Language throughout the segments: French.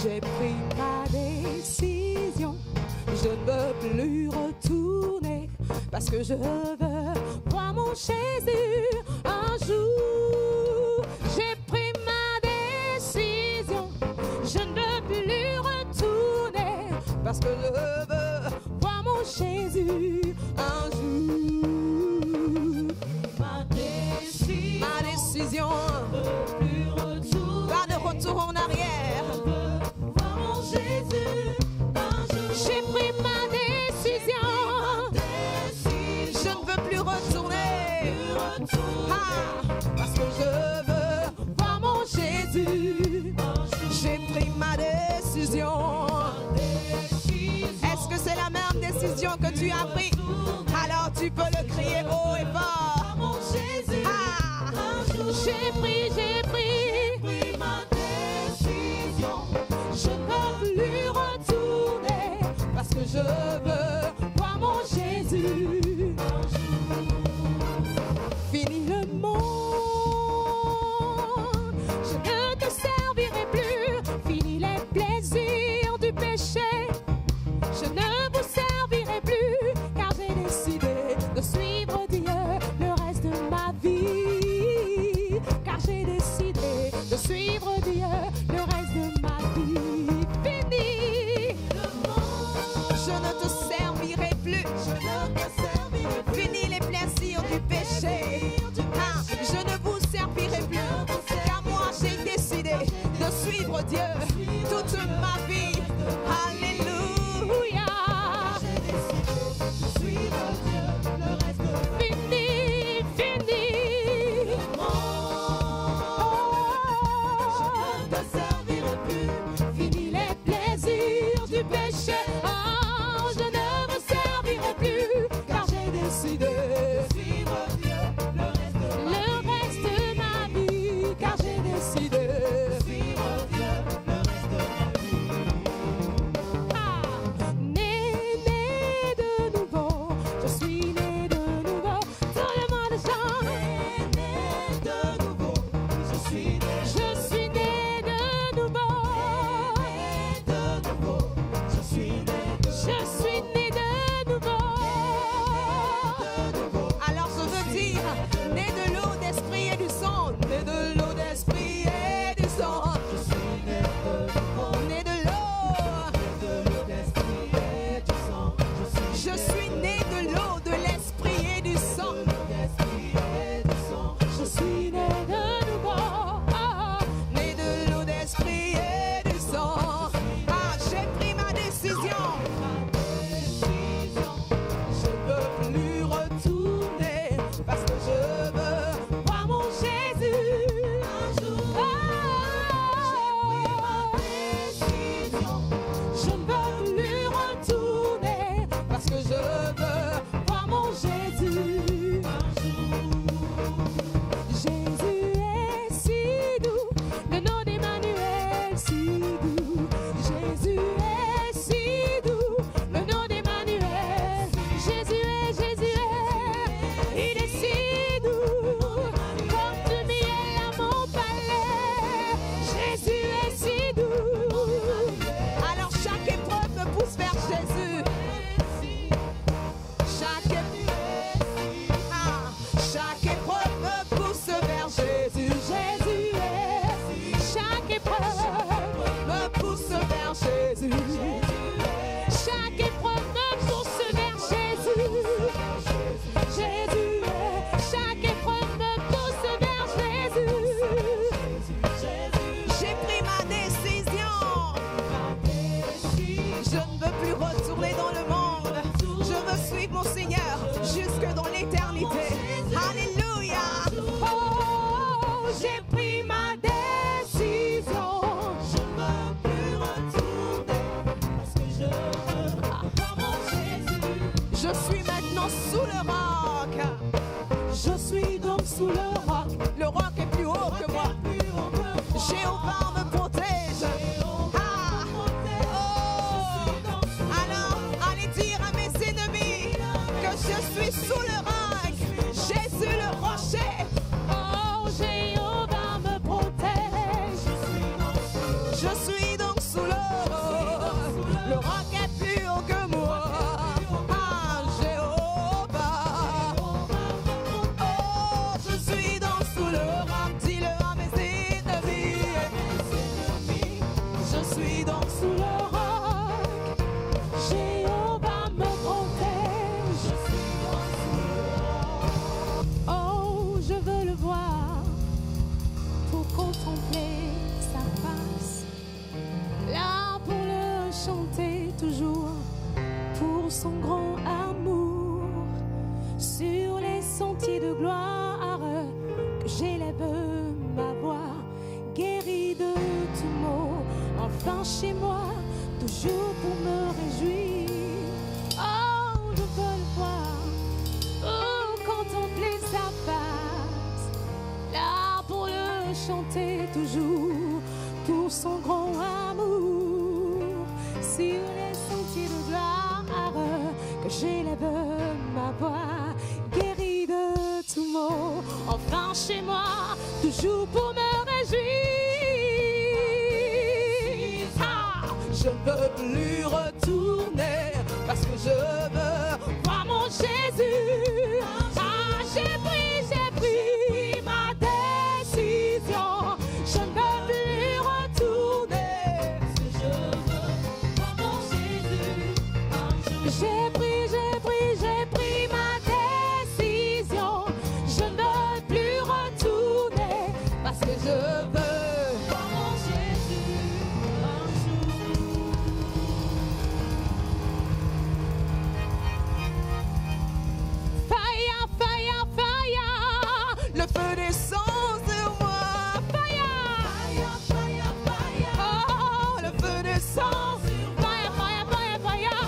J'ai pris ma décision, je ne veux plus retourner parce que je veux voir mon Jésus un jour. J'ai pris ma décision, je ne veux plus retourner parce que je veux voir mon Jésus un jour. Ma décision, pas de retour en arrière. J'ai pris ma décision, je ne veux plus retourner, parce que je veux voir mon Jésus. J'ai pris ma décision. Est-ce que c'est la même décision que tu as prise? Alors tu peux le crier haut et fort. J'ai pris ma décision. Je ne veux plus retourner parce que je veux voir mon Jésus. Fini le monde, je ne te servirai plus. Fini les plaisirs du péché, je ne vous servirai plus, car j'ai décidé de suivre Dieu le reste de ma vie. Car j'ai décidé de suivre Dieu le reste de ma vie. Fini le monde, je ne te servirai plus. Fini les plaisirs du péché, je ne vous servirai plus, car moi j'ai décidé de suivre Dieu toute ma vie. Alléluia. Fini. Fini les plaisirs du péché. Oh, je ne me servirai plus, car j'ai décidé de suivre Dieu le reste de ma vie. Car j'ai décidé de suivre Dieu le reste de ma vie. Né de nouveau, je suis né de nouveau. Dans le monde de Jean, né de nouveau, je suis né de nouveau. Je suis né de nouveau. Alors je veux dire, né de l'eau, d'esprit et du sang. Né de l'eau, d'esprit et du sang. Je suis né de l'eau, d'esprit et du sang. Je suis né de l'eau, de l'esprit et du sang. Je suis né de nouveau. Né de l'eau, d'esprit et du sang. J'ai pris ma décision. Je ne veux plus retourner parce que je veux voir mon Jésus un jour. Je ne veux plus retourner parce que je veux voir mon Jésus un jour. Jésus est si doux, le nom d'Emmanuel si doux. Jésus est si doux, le nom d'Emmanuel. Jésus est, il est si doux, comme du miel à mon palais. Jésus est si doux. Alors chaque épreuve me pousse vers Jésus. Chaque épreuve me pousse vers Jésus. Jésus est, chaque épreuve me pousse vers Jésus. Chaque épreuve me pousse vers Jésus. Jésus est, chaque épreuve me pousse vers Jésus. J'ai pris ma décision. Je ne veux plus retourner dans le monde. Je veux suivre mon Seigneur jusque dans l'éternité. Alléluia. Oh, j'ai pris ma décision. Je ne veux plus retourner parce que je veux voir mon Jésus. Je suis maintenant sous le roc. Je suis donc sous le roc. Le roc est plus haut que moi. Jéhovah me protège. Alors, allez dire à mes ennemis que je suis sous le roc. Jésus le rocher. Oh, Jéhovah me protège. Je suis donc sous le son grand amour. Sur les sentiers de gloire, que j'élève ma voix, guéri de tout maux, enfin chez moi, toujours pour me réjouir. Oh, je veux le voir, oh, contempler sa face, là pour le chanter toujours, pour son grand amour. Sur les sentiers de gloire, que j'élève ma voix, guéri de tout maux, enfin chez moi, toujours pour me réjouir. Ah, je ne veux plus retourner, parce que je veux voir mon Jésus. Ah, j'ai pris ma décision. Je ne veux plus retourner, parce que je veux voir mon Jésus un jour. J'ai pris ma décision. Je ne veux plus retourner, parce que je veux voir mon Jésus un jour. Fire, fire, fire, le feu descend sur moi. Fire, fire, fire, fire, oh, le feu descend. Fire, fire, fire, fire,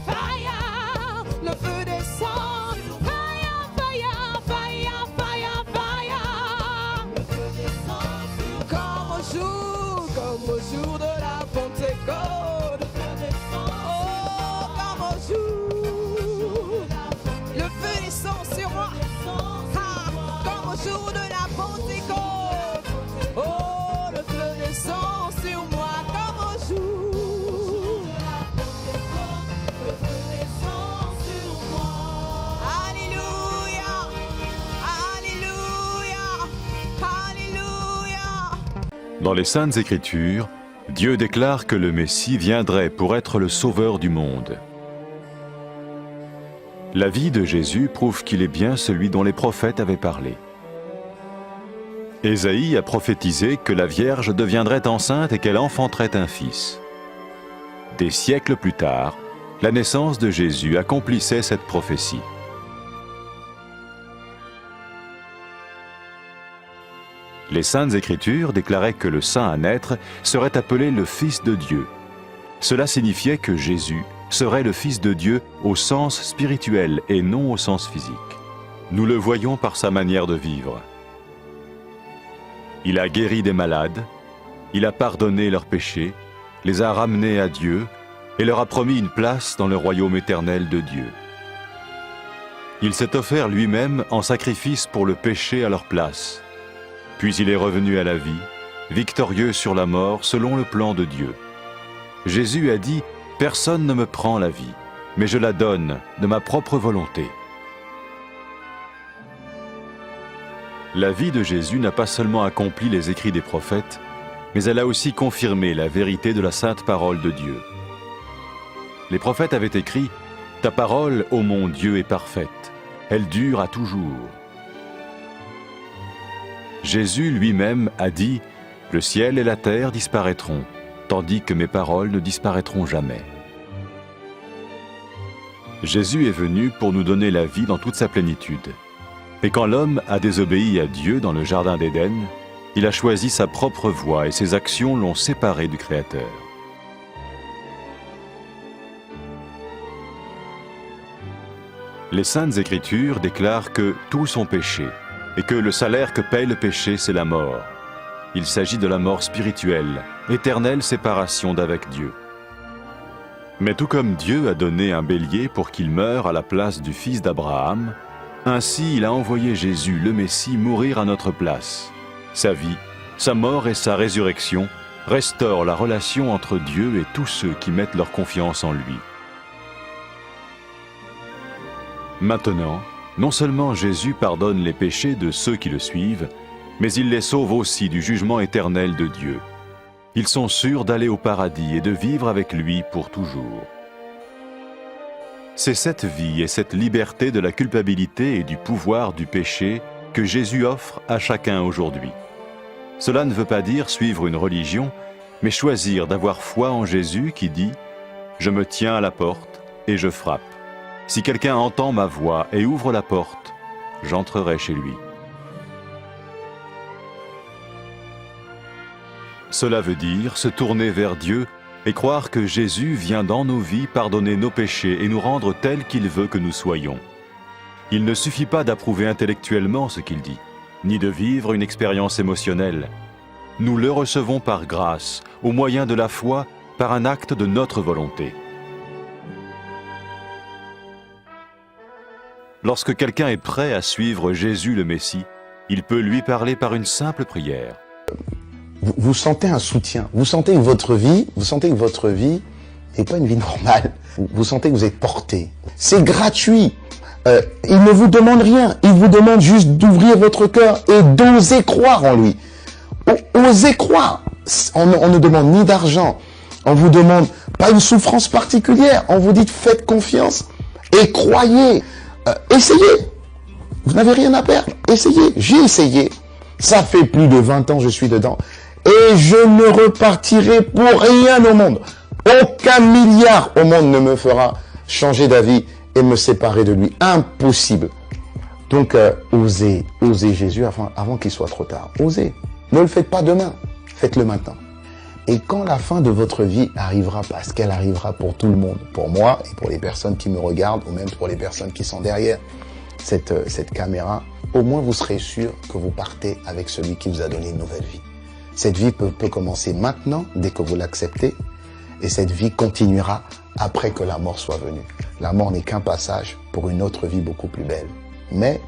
fire, le feu descend. Fire, fire, fire, fire, fire, le feu descend. Comme au jour de la Pentecôte. Le feu descend. Oh, comme au jour. Le feu descend sur moi. Ah, comme au jour de la Pentecôte. Oh, le feu descend sur moi comme au jour. Le feu descend sur moi. Alléluia, alléluia, alléluia. Dans les Saintes Écritures, Dieu déclare que le Messie viendrait pour être le sauveur du monde. La vie de Jésus prouve qu'il est bien celui dont les prophètes avaient parlé. Ésaïe a prophétisé que la Vierge deviendrait enceinte et qu'elle enfanterait un fils. Des siècles plus tard, la naissance de Jésus accomplissait cette prophétie. Les Saintes Écritures déclaraient que le saint à naître serait appelé le Fils de Dieu. Cela signifiait que Jésus serait le Fils de Dieu au sens spirituel et non au sens physique. Nous le voyons par sa manière de vivre. Il a guéri des malades, il a pardonné leurs péchés, les a ramenés à Dieu et leur a promis une place dans le royaume éternel de Dieu. Il s'est offert lui-même en sacrifice pour le péché à leur place. Puis il est revenu à la vie, victorieux sur la mort selon le plan de Dieu. Jésus a dit « Personne ne me prend la vie, mais je la donne de ma propre volonté. » La vie de Jésus n'a pas seulement accompli les écrits des prophètes, mais elle a aussi confirmé la vérité de la sainte parole de Dieu. Les prophètes avaient écrit « Ta parole, ô mon Dieu, est parfaite, elle dure à toujours. » Jésus lui-même a dit « Le ciel et la terre disparaîtront, tandis que mes paroles ne disparaîtront jamais. » Jésus est venu pour nous donner la vie dans toute sa plénitude. Et quand l'homme a désobéi à Dieu dans le jardin d'Éden, il a choisi sa propre voie et ses actions l'ont séparé du Créateur. Les Saintes Écritures déclarent que tous sont péchés et que le salaire que paye le péché, c'est la mort. Il s'agit de la mort spirituelle, éternelle séparation d'avec Dieu. Mais tout comme Dieu a donné un bélier pour qu'il meure à la place du fils d'Abraham, ainsi il a envoyé Jésus, le Messie, mourir à notre place. Sa vie, sa mort et sa résurrection restaurent la relation entre Dieu et tous ceux qui mettent leur confiance en lui. Maintenant, non seulement Jésus pardonne les péchés de ceux qui le suivent, mais il les sauve aussi du jugement éternel de Dieu. Ils sont sûrs d'aller au paradis et de vivre avec lui pour toujours. C'est cette vie et cette liberté de la culpabilité et du pouvoir du péché que Jésus offre à chacun aujourd'hui. Cela ne veut pas dire suivre une religion, mais choisir d'avoir foi en Jésus qui dit « Je me tiens à la porte, et je frappe. Si quelqu'un entend ma voix et ouvre la porte, j'entrerai chez lui. Cela veut dire se tourner vers Dieu et croire que Jésus vient dans nos vies pardonner nos péchés et nous rendre tels qu'il veut que nous soyons. Il ne suffit pas d'approuver intellectuellement ce qu'il dit, ni de vivre une expérience émotionnelle. Nous le recevons par grâce, au moyen de la foi, par un acte de notre volonté. Lorsque quelqu'un est prêt à suivre Jésus le Messie, il peut lui parler par une simple prière. Vous sentez un soutien, vous sentez que votre vie n'est pas une vie normale. Vous sentez que vous êtes porté. C'est gratuit. Il ne vous demande rien. Il vous demande juste d'ouvrir votre cœur et d'oser croire en lui. Osez croire. On ne demande ni d'argent. On vous demande pas une souffrance particulière. On vous dit faites confiance et croyez. Essayez. Vous n'avez rien à perdre. Essayez. J'ai essayé. Ça fait plus de 20 ans que je suis dedans. Et je ne repartirai pour rien au monde. Aucun milliard au monde ne me fera changer d'avis et me séparer de lui. Impossible. Donc, osez Jésus avant qu'il soit trop tard. Osez. Ne le faites pas demain. Faites-le maintenant. Et quand la fin de votre vie arrivera, parce qu'elle arrivera pour tout le monde, pour moi et pour les personnes qui me regardent, ou même pour les personnes qui sont derrière cette caméra, au moins vous serez sûr que vous partez avec celui qui vous a donné une nouvelle vie. Cette vie peut commencer maintenant, dès que vous l'acceptez, et cette vie continuera après que la mort soit venue. La mort n'est qu'un passage pour une autre vie beaucoup plus belle. Mais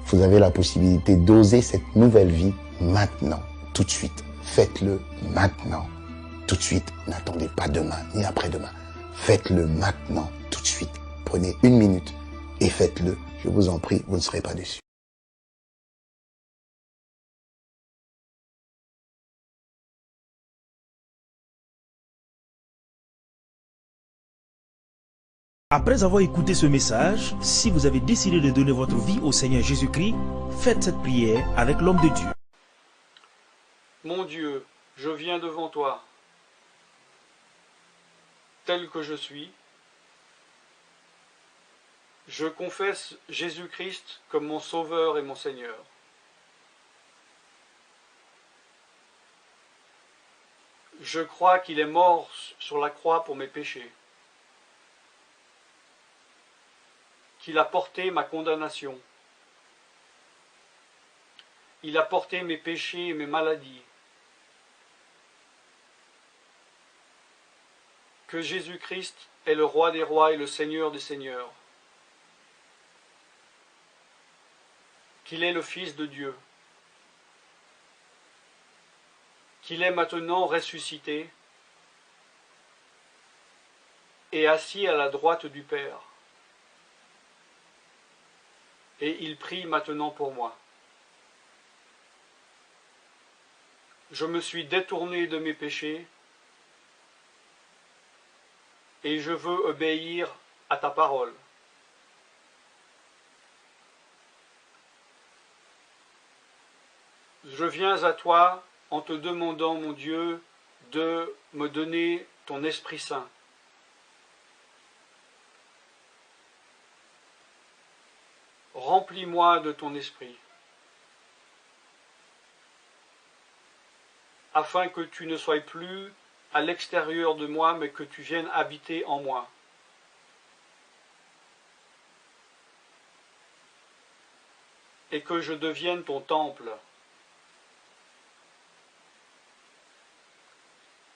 vous avez la possibilité d'oser cette nouvelle vie maintenant, tout de suite. Faites-le maintenant, tout de suite. N'attendez pas demain, ni après-demain. Faites-le maintenant, tout de suite. Prenez 1 minute et faites-le. Je vous en prie, vous ne serez pas déçus. Après avoir écouté ce message, si vous avez décidé de donner votre vie au Seigneur Jésus-Christ, faites cette prière avec l'homme de Dieu. Mon Dieu, je viens devant toi, tel que je suis. Je confesse Jésus-Christ comme mon Sauveur et mon Seigneur. Je crois qu'il est mort sur la croix pour mes péchés, qu'il a porté ma condamnation. Il a porté mes péchés et mes maladies. Que Jésus-Christ est le Roi des rois et le Seigneur des seigneurs. Qu'il est le Fils de Dieu. Qu'il est maintenant ressuscité et assis à la droite du Père. Et il prie maintenant pour moi. Je me suis détourné de mes péchés et je veux obéir à ta parole. Je viens à toi en te demandant, mon Dieu, de me donner ton Esprit Saint. Remplis-moi de ton esprit, afin que tu ne sois plus à l'extérieur de moi, mais que tu viennes habiter en moi. Et que je devienne ton temple.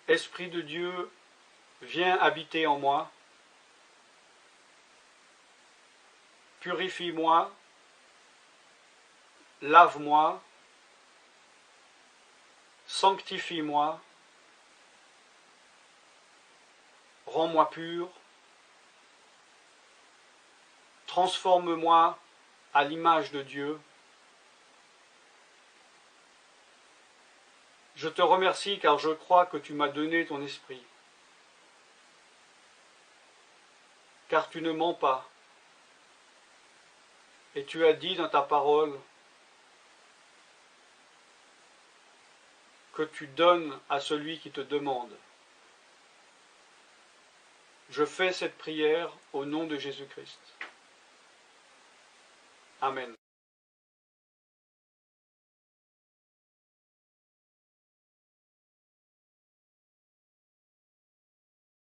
Esprit de Dieu, viens habiter en moi. Purifie-moi, lave-moi, sanctifie-moi, rends-moi pur, transforme-moi à l'image de Dieu. Je te remercie car je crois que tu m'as donné ton esprit, car tu ne mens pas. Et tu as dit dans ta parole que tu donnes à celui qui te demande. Je fais cette prière au nom de Jésus-Christ. Amen.